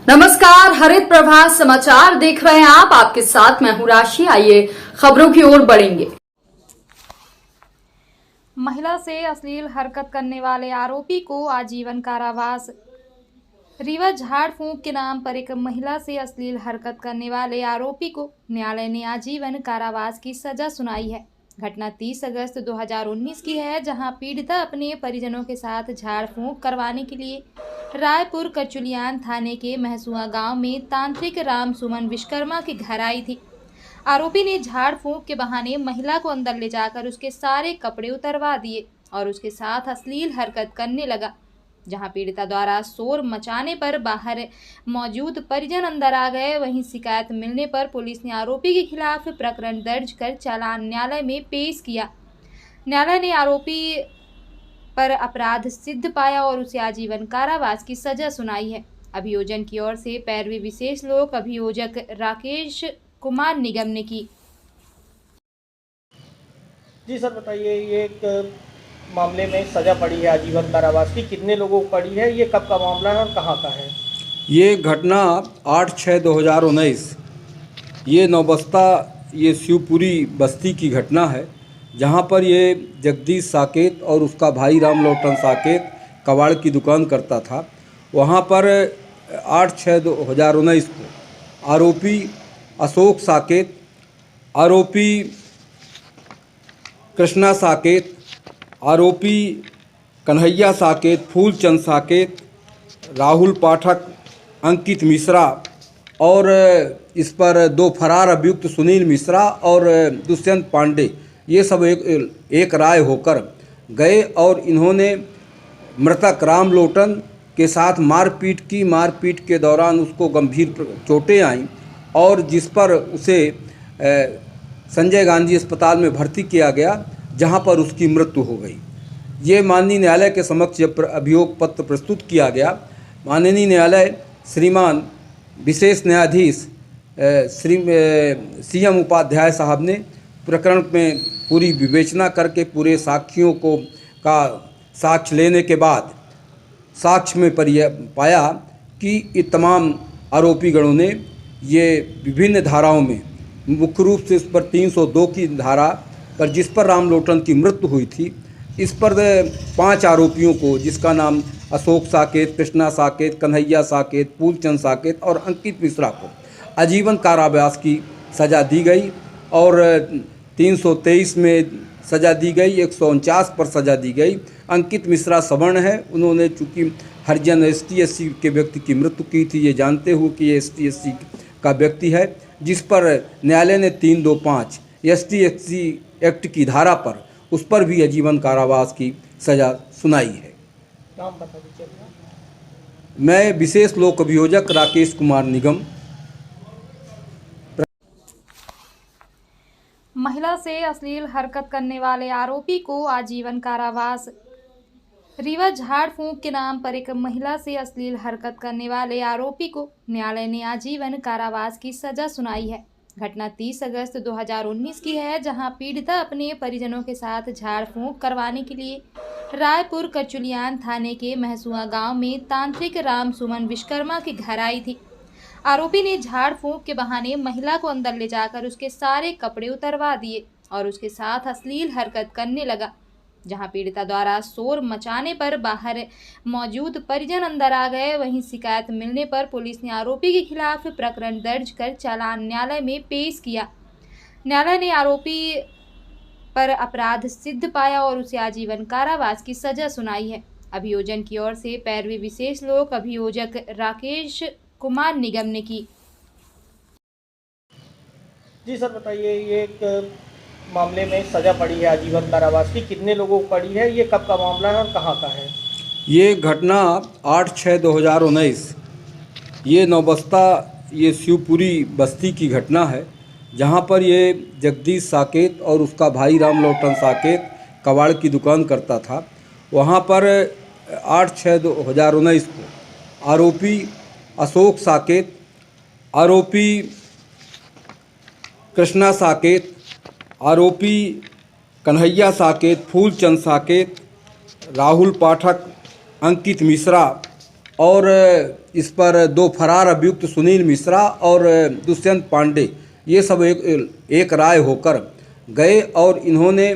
नमस्कार, हरित प्रभात समाचार देख रहे हैं आप। आपके साथ मैं हूं राशि। आइए खबरों की ओर बढ़ेंगे। महिला से अश्लील हरकत करने वाले आरोपी को आजीवन कारावास। रीवा झाड़ फूंक के नाम पर एक महिला से अश्लील हरकत करने वाले आरोपी को न्यायालय ने आजीवन कारावास की सजा सुनाई है। घटना 30 अगस्त 2019 की है, जहां पीड़िता अपने परिजनों के साथ झाड़ फूंक करवाने के लिए रायपुर कचुलियान थाने के महसुआ गांव में तांत्रिक राम सुमन विश्वकर्मा के घर आई थी। आरोपी ने झाड़ फूंक के बहाने महिला को अंदर ले जाकर उसके सारे कपड़े उतरवा दिए और उसके साथ अश्लील हरकत करने लगा। जहां पीड़िता द्वारा शोर मचाने पर बाहर मौजूद परिजन अंदर आ गए। वहीं शिकायत मिलने पर पुलिस ने आरोपी के खिलाफ प्रकरण दर्ज कर चालान न्यायालय में पेश किया। न्यायालय ने आरोपी पर अपराध सिद्ध पाया और उसे आजीवन कारावास की सजा सुनाई है। अभियोजन की ओर से पैरवी विशेष लोक अभियोजक राकेश कुमार निगम ने की। जी सर, बताइए, ये एक मामले में सजा पड़ी है आजीवन कारावास की, कितने लोगों को पड़ी है, ये कब का मामला है और कहाँ का है? ये घटना 8/6/2019 ये नौबस्ता ये शिवपुरी बस्ती की घटना है, जहाँ पर ये जगदीश साकेत और उसका भाई राम लौटन साकेत कबाड़ की दुकान करता था। वहाँ पर 8/6/2019 को आरोपी अशोक साकेत, आरोपी कृष्णा साकेत, आरोपी कन्हैया साकेत, फूलचंद साकेत, राहुल पाठक, अंकित मिश्रा और इस पर दो फरार अभियुक्त सुनील मिश्रा और दुष्यंत पांडे, ये सब एक राय होकर गए और इन्होंने मृतक राम लोटन के साथ मारपीट की। मारपीट के दौरान उसको गंभीर चोटें आईं और जिस पर उसे संजय गांधी अस्पताल में भर्ती किया गया, जहां पर उसकी मृत्यु हो गई। ये माननीय न्यायालय के समक्ष जब अभियोग पत्र प्रस्तुत किया गया, माननीय न्यायालय श्रीमान विशेष न्यायाधीश श्री CM उपाध्याय साहब ने प्रकरण में पूरी विवेचना करके पूरे साक्ष्यों का साक्ष्य लेने के बाद साक्ष्य में पाया कि ये तमाम आरोपीगणों ने ये विभिन्न धाराओं में, मुख्य रूप से इस पर 302 की धारा पर, जिस पर राम लोटन की मृत्यु हुई थी, इस पर 5 आरोपियों को, जिसका नाम अशोक साकेत, कृष्णा साकेत, कन्हैया साकेत, फूलचंद साकेत और अंकित मिश्रा को आजीवन कारावास की सज़ा दी गई और 323 में सज़ा दी गई, 149 पर सज़ा दी गई। अंकित मिश्रा सवर्ण है, उन्होंने चूँकि हरिजन ST/SC के व्यक्ति की मृत्यु की थी, ये जानते हुए कि ये ST/SC का व्यक्ति है, जिस पर न्यायालय ने 325 ST/SC एक्ट की धारा पर उस पर भी आजीवन कारावास की सजा सुनाई है। नाम बता दीजिए। मैं विशेष लोक अभियोजक राकेश कुमार निगम। महिला से अश्लील हरकत करने वाले आरोपी को आजीवन कारावास। रीवा झाड़ फूंक के नाम पर एक महिला से अश्लील हरकत करने वाले आरोपी को न्यायालय ने आजीवन कारावास की सजा सुनाई है। घटना 30 अगस्त 2019 की है, जहां पीड़िता अपने परिजनों के साथ झाड़ फूंक करवाने के लिए रायपुर कचुलियान थाने के महसुआ गांव में तांत्रिक राम सुमन विश्वकर्मा के घर आई थी। आरोपी ने झाड़ फूंक के बहाने महिला को अंदर ले जाकर उसके सारे कपड़े उतरवा दिए और उसके साथ अश्लील हरकत करने लगा। जहां पीड़िता द्वारा शोर मचाने पर बाहर मौजूद परिजन अंदर आ गए। वहीं शिकायत मिलने पर पुलिस ने आरोपी के खिलाफ प्रकरण दर्ज कर चालान न्यायालय में पेश किया। न्यायालय ने आरोपी पर अपराध सिद्ध पाया और उसे आजीवन कारावास की सजा सुनाई है। अभियोजन की ओर से पैरवी विशेष लोक अभियोजक राकेश कुमार निगम ने की। जी सर, बताइए, ये एक मामले में सजा पड़ी है आजीवन कारावास की, कितने लोगों को पड़ी है, ये कब का मामला है और कहाँ का है? ये घटना 8/6/2019 ये नौबस्ता ये शिवपुरी बस्ती की घटना है, जहाँ पर ये जगदीश साकेत और उसका भाई राम लौटन साकेत कबाड़ की दुकान करता था। वहाँ पर 8/6/2019 को आरोपी अशोक साकेत, आरोपी कृष्णा साकेत, आरोपी कन्हैया साकेत, फूलचंद साकेत, राहुल पाठक, अंकित मिश्रा और इस पर दो फरार अभियुक्त सुनील मिश्रा और दुष्यंत पांडे ये सब एक राय होकर गए और इन्होंने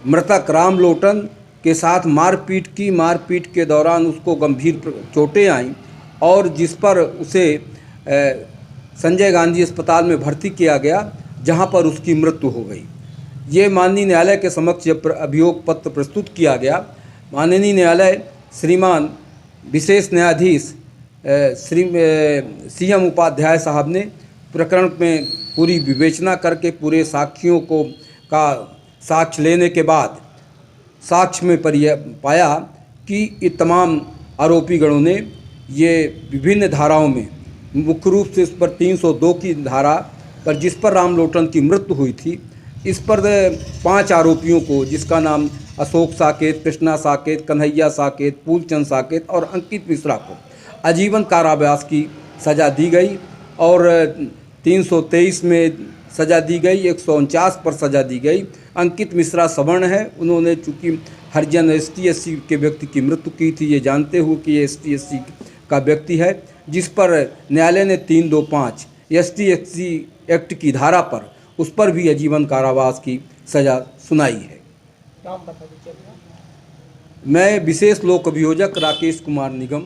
मृतक राम लोटन के साथ मारपीट की। मारपीट के दौरान उसको गंभीर चोटें आईं और जिस पर उसे संजय गांधी अस्पताल में भर्ती किया गया, जहां पर उसकी मृत्यु हो गई। ये माननीय न्यायालय के समक्ष जब अभियोग पत्र प्रस्तुत किया गया, माननीय न्यायालय श्रीमान विशेष न्यायाधीश श्री CM उपाध्याय साहब ने प्रकरण में पूरी विवेचना करके पूरे साक्षियों का साक्ष्य लेने के बाद साक्ष्य में पाया कि ये तमाम आरोपीगणों ने ये विभिन्न धाराओं में, मुख्य रूप से इस पर 302 की धारा पर जिस पर राम लोटन की मृत्यु हुई थी, इस पर 5 आरोपियों को, जिसका नाम अशोक साकेत, कृष्णा साकेत, कन्हैया साकेत, फूलचंद साकेत और अंकित मिश्रा को आजीवन कारावास की सज़ा दी गई और 323 में सज़ा दी गई, 149 पर सज़ा दी गई। अंकित मिश्रा सवर्ण है, उन्होंने चूँकि हरिजन ST/SC के व्यक्ति की मृत्यु की थी, ये जानते हुए कि ये ST/SC का व्यक्ति है, जिस पर न्यायालय ने 325 ST/SC एक्ट की धारा पर उस पर भी आजीवन कारावास की सज़ा सुनाई है। नाम बता दीजिए। मैं विशेष लोक अभियोजक राकेश कुमार निगम,